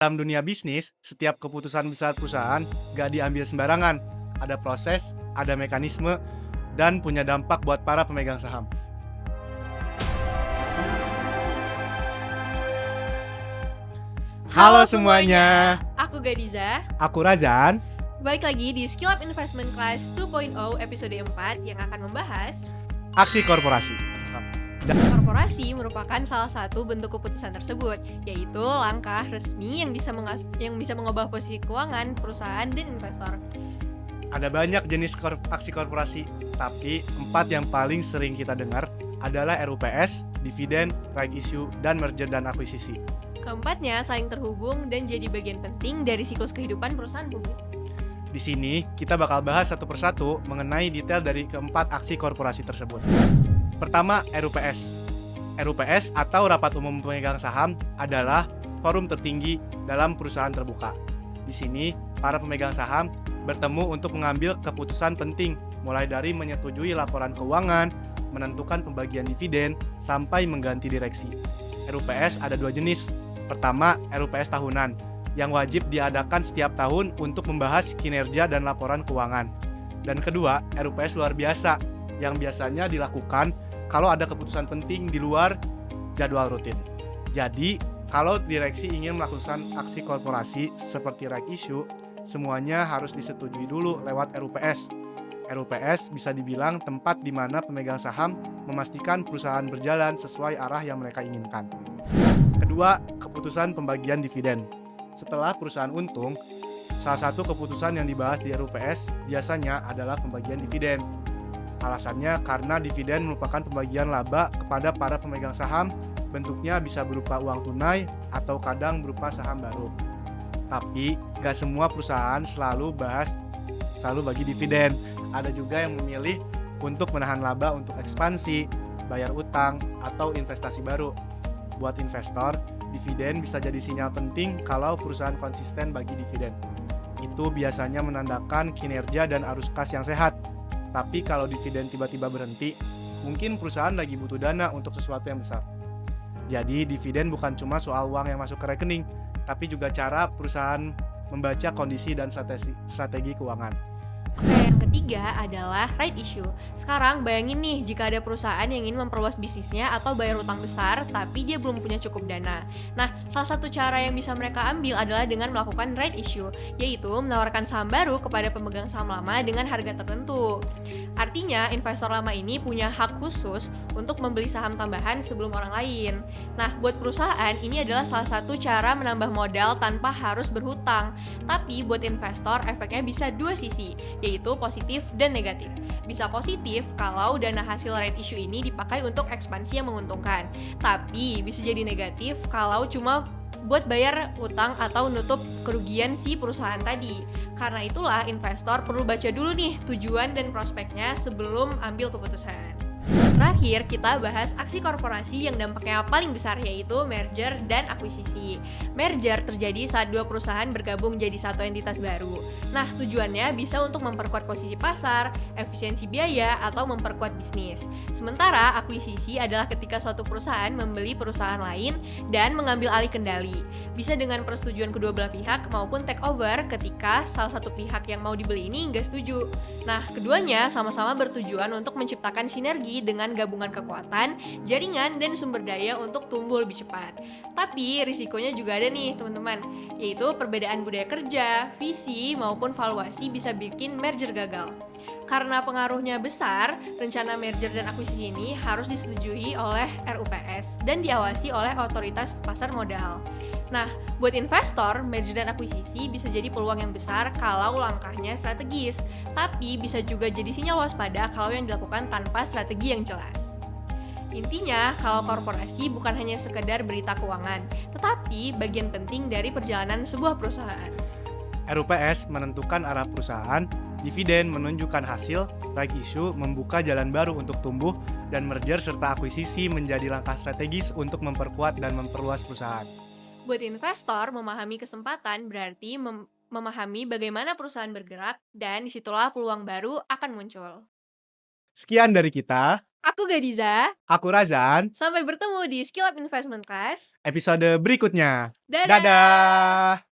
Dalam dunia bisnis, setiap keputusan besar perusahaan gak diambil sembarangan. Ada proses, ada mekanisme, dan punya dampak buat para pemegang saham. Halo semuanya, Aku Gadiza. aku Razan. Balik lagi di Skill Up Investment Class 2.0 episode 4 yang akan membahas Aksi korporasi. korporasi merupakan salah satu bentuk keputusan tersebut, yaitu langkah resmi yang bisa mengubah posisi keuangan perusahaan dan investor. Ada banyak jenis aksi korporasi, tapi 4 yang paling sering kita dengar adalah RUPS, dividen, right issue, dan merger dan akuisisi. Keempatnya saling terhubung dan jadi bagian penting dari siklus kehidupan perusahaan publik. Di sini, kita bakal bahas satu persatu mengenai detail dari keempat aksi korporasi tersebut. Pertama, RUPS. RUPS atau Rapat Umum Pemegang Saham adalah forum tertinggi dalam perusahaan terbuka. Di sini, para pemegang saham bertemu untuk mengambil keputusan penting, mulai dari menyetujui laporan keuangan, menentukan pembagian dividen, sampai mengganti direksi. RUPS ada 2 jenis. Pertama, RUPS tahunan, yang wajib diadakan setiap tahun untuk membahas kinerja dan laporan keuangan. Dan kedua, RUPS luar biasa, yang biasanya dilakukan kalau ada keputusan penting di luar jadwal rutin. Jadi, kalau direksi ingin melakukan aksi korporasi seperti right issue, semuanya harus disetujui dulu lewat RUPS. RUPS bisa dibilang tempat di mana pemegang saham memastikan perusahaan berjalan sesuai arah yang mereka inginkan. Kedua, keputusan pembagian dividen. Setelah perusahaan untung, salah satu keputusan yang dibahas di RUPS biasanya adalah pembagian dividen. Alasannya karena dividen merupakan pembagian laba kepada para pemegang saham, bentuknya bisa berupa uang tunai atau kadang berupa saham baru. Tapi gak semua perusahaan selalu bagi dividen. Ada juga yang memilih untuk menahan laba untuk ekspansi, bayar utang, atau investasi baru. Buat investor, dividen bisa jadi sinyal penting kalau perusahaan konsisten bagi dividen. Itu biasanya menandakan kinerja dan arus kas yang sehat. Tapi kalau dividen tiba-tiba berhenti, mungkin perusahaan lagi butuh dana untuk sesuatu yang besar. Jadi dividen bukan cuma soal uang yang masuk ke rekening, tapi juga cara perusahaan membaca kondisi dan strategi keuangan. Oke, yang ketiga adalah right issue. Sekarang bayangin nih jika ada perusahaan yang ingin memperluas bisnisnya atau bayar utang besar tapi dia belum punya cukup dana. Nah, salah satu cara yang bisa mereka ambil adalah dengan melakukan right issue, yaitu menawarkan saham baru kepada pemegang saham lama dengan harga tertentu. Artinya, investor lama ini punya hak khusus untuk membeli saham tambahan sebelum orang lain. Nah, buat perusahaan ini adalah salah satu cara menambah modal tanpa harus berhutang. Tapi buat investor efeknya bisa 2 sisi, yaitu positif dan negatif. Bisa positif kalau dana hasil right issue ini dipakai untuk ekspansi yang menguntungkan. Tapi bisa jadi negatif kalau cuma buat bayar utang atau nutup kerugian si perusahaan tadi. Karena itulah investor perlu baca dulu nih tujuan dan prospeknya sebelum ambil keputusan. Terakhir, kita bahas aksi korporasi yang dampaknya paling besar, yaitu merger dan akuisisi. Merger terjadi saat 2 perusahaan bergabung jadi satu entitas baru. Nah, tujuannya bisa untuk memperkuat posisi pasar, efisiensi biaya, atau memperkuat bisnis. Sementara akuisisi adalah ketika suatu perusahaan membeli perusahaan lain dan mengambil alih kendali. Bisa dengan persetujuan kedua belah pihak maupun takeover ketika salah satu pihak yang mau dibeli ini nggak setuju. Nah, keduanya sama-sama bertujuan untuk menciptakan sinergi dengan gabungan kekuatan, jaringan, dan sumber daya untuk tumbuh lebih cepat. Tapi risikonya juga ada nih teman-teman, yaitu perbedaan budaya kerja, visi, maupun valuasi bisa bikin merger gagal. Karena pengaruhnya besar, rencana merger dan akuisisi ini harus disetujui oleh RUPS dan diawasi oleh otoritas pasar modal. Nah, buat investor, merger dan akuisisi bisa jadi peluang yang besar kalau langkahnya strategis, tapi bisa juga jadi sinyal waspada kalau yang dilakukan tanpa strategi yang jelas. Intinya, kalau korporasi bukan hanya sekedar berita keuangan, tetapi bagian penting dari perjalanan sebuah perusahaan. RUPS menentukan arah perusahaan, dividen menunjukkan hasil, right issue membuka jalan baru untuk tumbuh, dan merger serta akuisisi menjadi langkah strategis untuk memperkuat dan memperluas perusahaan. Buat investor, memahami kesempatan berarti memahami bagaimana perusahaan bergerak dan disitulah peluang baru akan muncul. Sekian dari kita. Aku Gadiza. Aku Razan, Sampai bertemu di Skill Up Investment Class. episode berikutnya. Dadah! Dadah!